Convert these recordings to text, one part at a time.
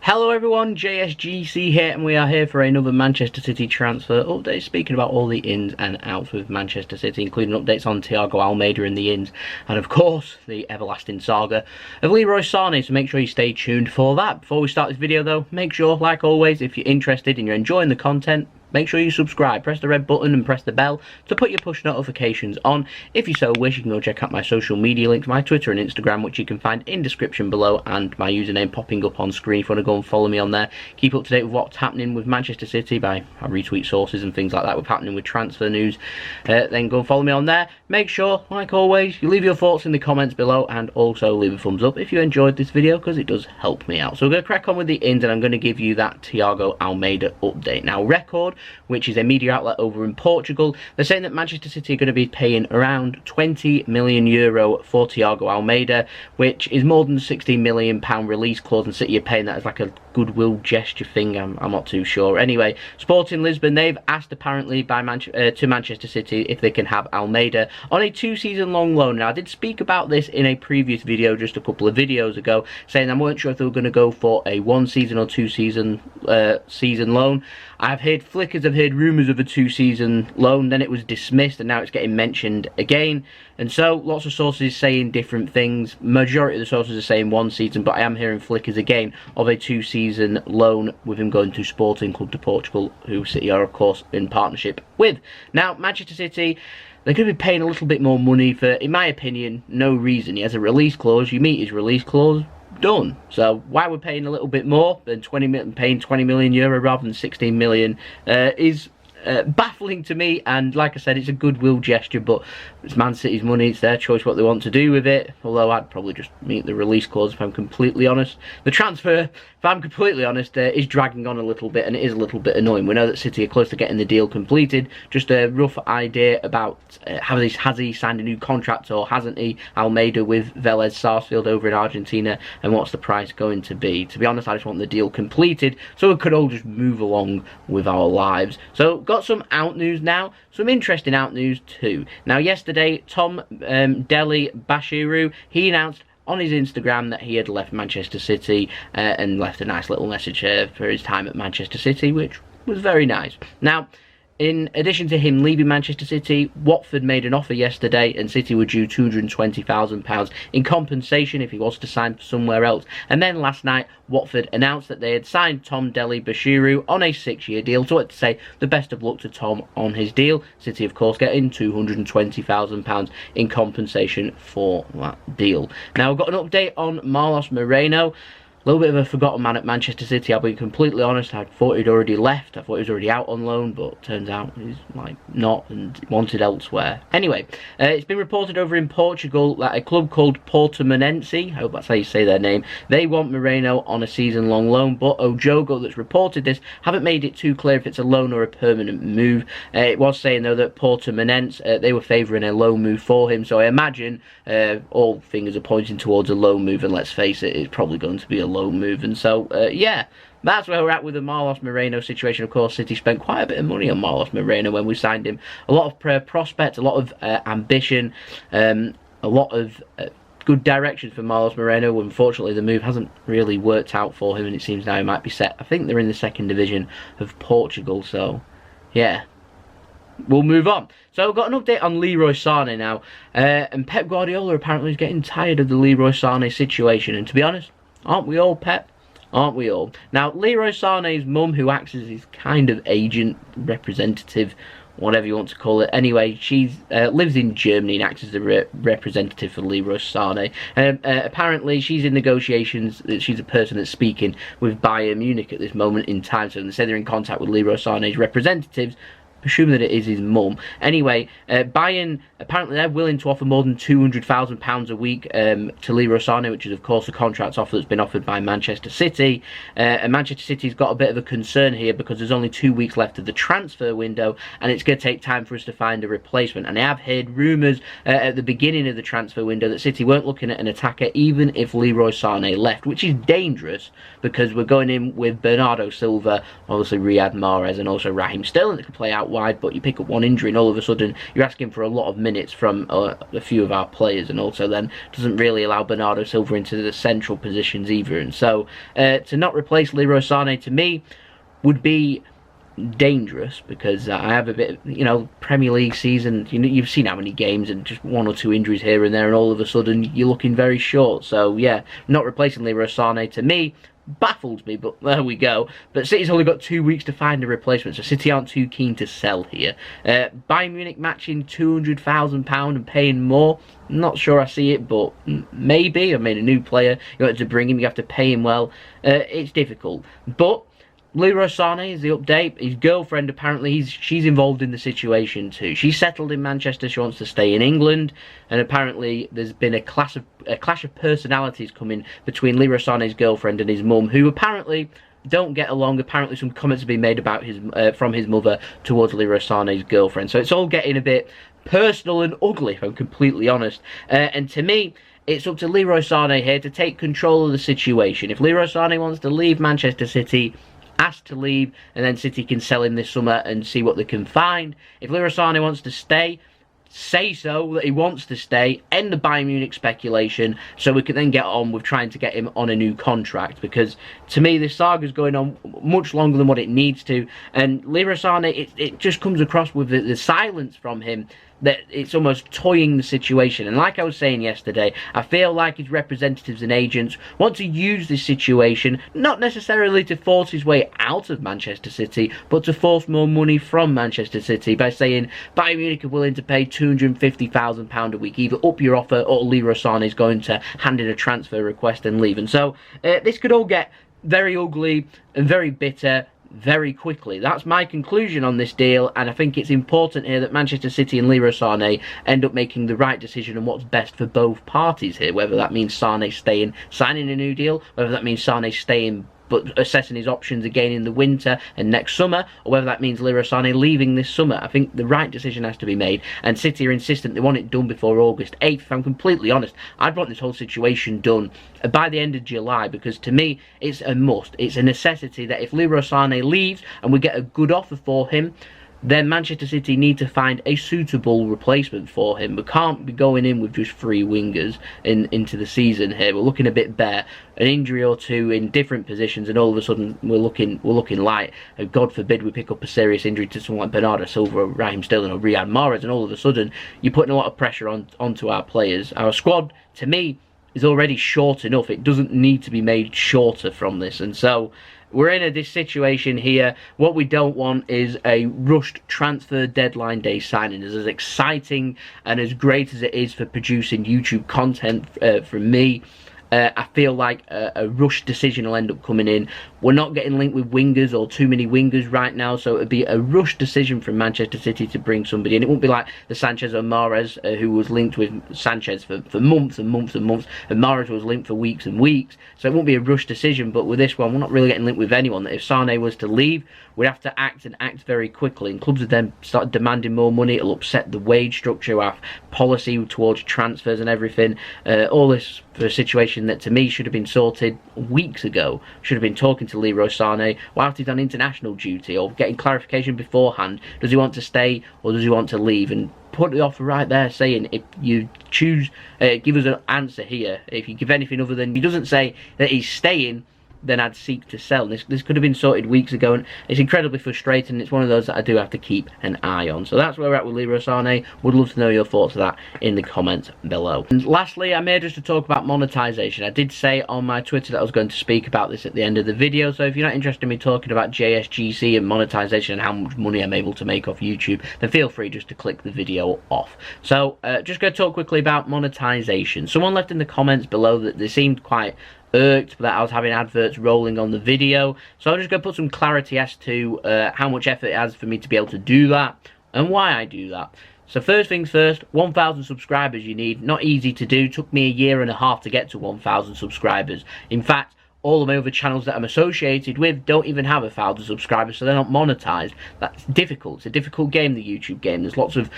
Hello everyone, JSGC here, and we are here for another Manchester City transfer update, speaking about all the ins and outs with Manchester City, including updates on Thiago Almeida and the ins, and of course, the everlasting saga of Leroy Sane, so make sure you stay tuned for that. Before we start this video though, make sure, like always, if you're interested and you're enjoying the content, make sure you subscribe, press the red button and press the bell to put your push notifications on. If you so wish, you can go check out my social media links, my Twitter and Instagram, which you can find in description below, and my username popping up on screen if you want to go and follow me on there. Keep up to date with what's happening with Manchester City I retweet sources and things like that, what's happening with transfer news. Then go and follow me on there. Make sure, like always, you leave your thoughts in the comments below, and also leave a thumbs up if you enjoyed this video, because it does help me out. So we're going to crack on with the ins, and I'm going to give you that Thiago Almeida update. Now, Record, which is a media outlet over in Portugal, they're saying that Manchester City are going to be paying around €20 million for Thiago Almeida, which is more than £16 million release clause, and City are paying that as like a goodwill gesture thing. I'm not too sure. Anyway, Sporting Lisbon, they've asked apparently by to Manchester City if they can have Almeida on a 2-season long loan. Now, I did speak about this in a previous video just a couple of videos ago, saying I weren't sure if they were going to go for a 1-season or 2-season season loan. I've heard flickers, I've heard rumours of a 2-season loan, then it was dismissed, and now it's getting mentioned again. And so, lots of sources saying different things. Majority of the sources are saying 1 season, but I am hearing flickers again of a 2-season loan with him going to Sporting Club de Portugal, who City are, of course, in partnership with. Now, Manchester City, they're going to be paying a little bit more money for, in my opinion, no reason. He has a release clause, you meet his release clause, done. So why we're paying a little bit more than paying €20 million rather than 16 million is baffling to me. And like I said, it's a goodwill gesture, but it's Man City's money, it's their choice what they want to do with it. Although I'd probably just meet the release clause if I'm completely honest. The transfer, if I'm completely honest, is dragging on a little bit, and it is a little bit annoying. We know that City are close to getting the deal completed. Just a rough idea about has he signed a new contract or hasn't he, Almeida, with Vélez Sarsfield over in Argentina, and what's the price going to be? To be honest, I just want the deal completed so we could all just move along with our lives. So got some out news now, some interesting out news too. Now, yesterday, Tom Deli Bashiru, he announced on his Instagram that he had left Manchester City and left a nice little message for his time at Manchester City, which was very nice. Now, in addition to him leaving Manchester City, Watford made an offer yesterday, and City were due £220,000 in compensation if he was to sign somewhere else. And then last night, Watford announced that they had signed Tom Deli Bashiru on a 6-year deal. So I'd say the best of luck to Tom on his deal. City, of course, getting £220,000 in compensation for that deal. Now, I've got an update on Marlos Moreno. A little bit of a forgotten man at Manchester City, I'll be completely honest. I thought he'd already left, I thought he was already out on loan, but turns out he's like not and wanted elsewhere. Anyway, it's been reported over in Portugal that a club called Portimonense, I hope that's how you say their name, they want Moreno on a season-long loan, but Ojogo that's reported this haven't made it too clear if it's a loan or a permanent move. It was saying though that Portimonense, they were favouring a loan move for him, so I imagine all fingers are pointing towards a loan move, and let's face it, it's probably going to be a loan move. And so yeah, that's where we're at with the Marlos Moreno situation. Of course, City spent quite a bit of money on Marlos Moreno when we signed him. A lot of prospects, a lot of ambition, a lot of good directions for Marlos Moreno. Unfortunately, the move hasn't really worked out for him, and it seems now he might be set. I think they're in the 2nd division of Portugal, so yeah, we'll move on. So I've got an update on Leroy Sane now, and Pep Guardiola apparently is getting tired of the Leroy Sane situation, and to be honest, aren't we all, Pep? Aren't we all? Now, Leroy Sane's mum, who acts as his kind of agent, representative, whatever you want to call it. Anyway, she lives in Germany and acts as the representative for Leroy Sane. Apparently, she's in negotiations. She's a person that's speaking with Bayern Munich at this moment in time. So they say they're in contact with Leroy Sane's representatives, assuming that it is his mum. Anyway, Bayern, apparently they're willing to offer more than £200,000 a week to Leroy Sane, which is of course a contract offer that's been offered by Manchester City. And Manchester City's got a bit of a concern here because there's only 2 weeks left of the transfer window, and it's going to take time for us to find a replacement. And I have heard rumours at the beginning of the transfer window that City weren't looking at an attacker even if Leroy Sane left, which is dangerous because we're going in with Bernardo Silva, obviously Riyad Mahrez, and also Raheem Sterling that can play out wide, but you pick up one injury and all of a sudden you're asking for a lot of minutes from a few of our players, and also then doesn't really allow Bernardo Silva into the central positions either. And so to not replace Leroy Sane, to me, would be dangerous, because I have a bit, Premier League season, you've seen how many games and just one or two injuries here and there, and all of a sudden you're looking very short. So yeah, not replacing Leroy Sane to me baffles me, but there we go. But City's only got 2 weeks to find a replacement, so City aren't too keen to sell here. Bayern Munich matching £200,000 and paying more, not sure I see it, but maybe. I mean, a new player, you want to bring him, you have to pay him well. It's difficult, but Leroy Sane is the update. His girlfriend, apparently, she's involved in the situation too. She's settled in Manchester. She wants to stay in England, and apparently there's been a clash of personalities coming between Leroy Sane's girlfriend and his mum, who apparently don't get along. Apparently, some comments have been made about from his mother towards Leroy Sane's girlfriend. So it's all getting a bit personal and ugly, if I'm completely honest. And to me, it's up to Leroy Sane here to take control of the situation. If Leroy Sane wants to leave Manchester City, asked to leave, and then City can sell him this summer and see what they can find. If Leroy Sane wants to stay, say so, that he wants to stay, end the Bayern Munich speculation, so we can then get on with trying to get him on a new contract, because to me this saga is going on much longer than what it needs to, and Leroy Sane, it just comes across with the silence from him that it's almost toying the situation. And like I was saying yesterday, I feel like his representatives and agents want to use this situation not necessarily to force his way out of Manchester City, but to force more money from Manchester City by saying Bayern Munich are willing to pay £250,000 a week, either up your offer or Leroy Sane is going to hand in a transfer request and leave. And so this could all get very ugly and very bitter very quickly. That's my conclusion on this deal, and I think it's important here that Manchester City and Leroy Sane end up making the right decision on what's best for both parties here, whether that means Sane staying, signing a new deal, whether that means Sane staying but assessing his options again in the winter and next summer, or whether that means Leroy Sane leaving this summer. I think the right decision has to be made, and City are insistent they want it done before August 8th. If I'm completely honest, I'd want this whole situation done by the end of July, because to me it's a must, it's a necessity that if Leroy Sane leaves and we get a good offer for him, then Manchester City need to find a suitable replacement for him. We can't be going in with just 3 wingers into the season here. We're looking a bit bare. An injury or two in different positions, and all of a sudden we're looking light. And God forbid we pick up a serious injury to someone like Bernardo Silva, or Raheem Sterling, or Riyad Mahrez, and all of a sudden you're putting a lot of pressure onto our players. Our squad, to me, is already short enough. It doesn't need to be made shorter from this, and so we're in this situation here. What we don't want is a rushed transfer deadline day signing. As exciting and as great as it is for producing YouTube content from me, I feel like a rushed decision will end up coming in. We're not getting linked with wingers or too many wingers right now, so it would be a rushed decision from Manchester City to bring somebody in. It won't be like the Sanchez or Mahrez, who was linked with Sanchez for months and months and months, and Mahrez was linked for weeks and weeks, so it won't be a rushed decision. But with this one, we're not really getting linked with anyone. That if Sane was to leave, we'd have to act, and act very quickly, and clubs would then start demanding more money. It'll upset the wage structure, our policy towards transfers and everything. All this for a situation that to me should have been sorted weeks ago. Should have been talking to Leroy Sane whilst he's on international duty, or getting clarification beforehand. Does he want to stay or does he want to leave? And put the offer right there, saying if you choose, give us an answer here. If you give anything other than, he doesn't say that he's staying, then I'd seek to sell. This could have been sorted weeks ago, and it's incredibly frustrating. It's one of those that I do have to keep an eye on. So that's where we're at with Leroy Sane. Would love to know your thoughts of that in the comments below. And lastly, I'm here just to talk about monetisation. I did say on my Twitter that I was going to speak about this at the end of the video, so if you're not interested in me talking about JSGC and monetisation and how much money I'm able to make off YouTube, then feel free just to click the video off. So just going to talk quickly about monetisation. Someone left in the comments below that they seemed quite irked that I was having adverts rolling on the video, so I'm just going to put some clarity as to how much effort it has for me to be able to do that and why I do that. So first things first, 1,000 subscribers you need. Not easy to do. Took me a year and a half to get to 1,000 subscribers. In fact, all of my other channels that I'm associated with don't even have 1,000 subscribers, so they're not monetized. That's difficult. It's a difficult game, the YouTube game. There's lots of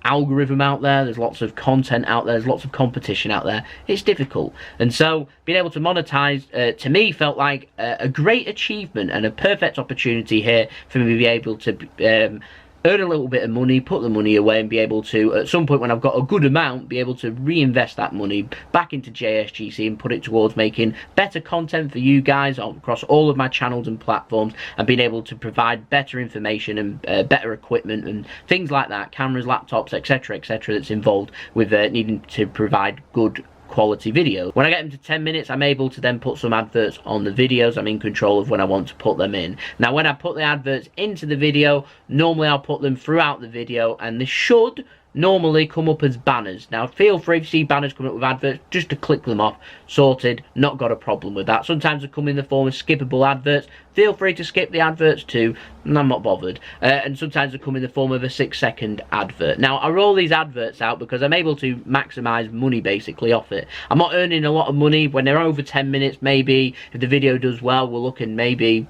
algorithm out there, there's lots of content out there, there's lots of competition out there. It's difficult, and so being able to monetize to me felt like a great achievement and a perfect opportunity here for me to be able to earn a little bit of money, put the money away, and be able to, at some point when I've got a good amount, be able to reinvest that money back into JSGC and put it towards making better content for you guys across all of my channels and platforms, and being able to provide better information and better equipment and things like that, cameras, laptops, etc, etc, that's involved with needing to provide good quality videos. When I get them to 10 minutes, I'm able to then put some adverts on the videos. I'm in control of when I want to put them in. Now, when I put the adverts into the video, normally I'll put them throughout the video, and this should normally come up as banners. Now, feel free, if you see banners coming up with adverts, just to click them off. Sorted, not got a problem with that. Sometimes they come in the form of skippable adverts. Feel free to skip the adverts too, and I'm not bothered. And sometimes they come in the form of a 6-second advert. Now, I roll these adverts out because I'm able to maximise money basically off it. I'm not earning a lot of money. When they're over 10 minutes, maybe, if the video does well, we're looking maybe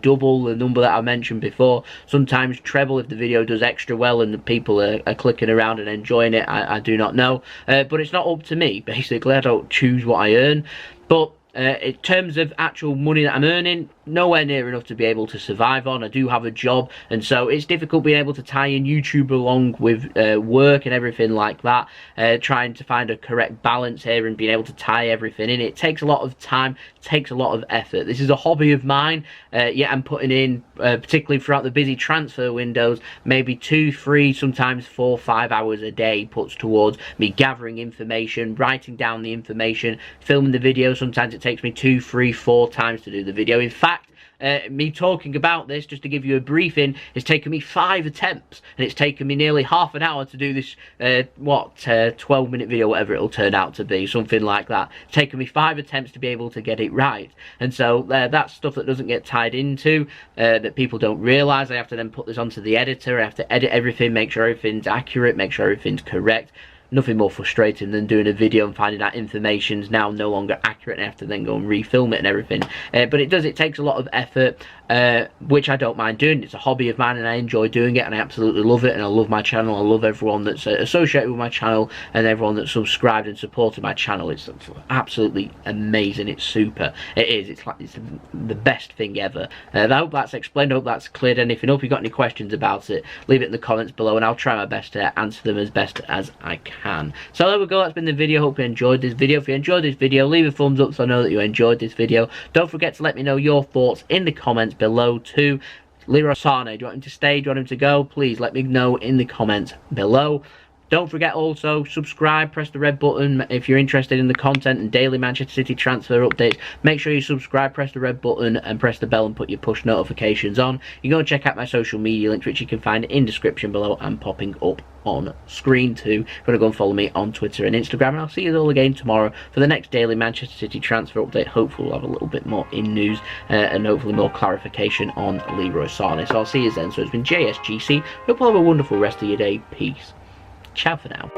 double the number that I mentioned before. Sometimes treble if the video does extra well and the people are clicking around and enjoying it. I do not know. But it's not up to me, basically. I don't choose what I earn. But in terms of actual money that I'm earning, nowhere near enough to be able to survive on. I do have a job, and so it's difficult being able to tie in YouTube along with work and everything like that. Trying to find a correct balance here and being able to tie everything in. It takes a lot of time, takes a lot of effort. This is a hobby of mine, yet I'm putting in, particularly throughout the busy transfer windows, maybe 2, 3, sometimes 4, 5 hours a day puts towards me gathering information, writing down the information, filming the video. Sometimes it takes me 2, 3, 4 times to do the video. In fact, me talking about this, just to give you a briefing, it's taken me 5 attempts, and it's taken me nearly half an hour to do this 12-minute video, whatever it'll turn out to be, something like that. It's taken me 5 attempts to be able to get it right, and so that's stuff that doesn't get tied into, that people don't realise. I have to then put this onto the editor. I have to edit everything, make sure everything's accurate, make sure everything's correct. Nothing more frustrating than doing a video and finding that information's now no longer accurate, and I have to then go and refilm it and everything. But it takes a lot of effort, which I don't mind doing. It's a hobby of mine and I enjoy doing it, and I absolutely love it, and I love my channel. I love everyone that's associated with my channel and everyone that's subscribed and supported my channel. It's absolutely amazing. It's super. It is. It's the best thing ever. I hope that's explained. I hope that's cleared anything up. If you've got any questions about it, leave it in the comments below and I'll try my best to answer them as best as I can. So there we go, that's been the video. Hope you enjoyed this video. If you enjoyed this video, leave a thumbs up so I know that you enjoyed this video. Don't forget to let me know your thoughts in the comments below too. Leroy Sane, do you want him to stay? Do you want him to go? Please let me know in the comments below. Don't forget also, subscribe, press the red button if you're interested in the content and daily Manchester City transfer updates. Make sure you subscribe, press the red button and press the bell and put your push notifications on. You can go and check out my social media links, which you can find in description below and popping up on screen too. If you want to go and follow me on Twitter and Instagram, and I'll see you all again tomorrow for the next daily Manchester City transfer update. Hopefully we'll have a little bit more in news and hopefully more clarification on Leroy Sane. So I'll see you then. So it's been JSGC. Hope you have a wonderful rest of your day. Peace. Ciao for now.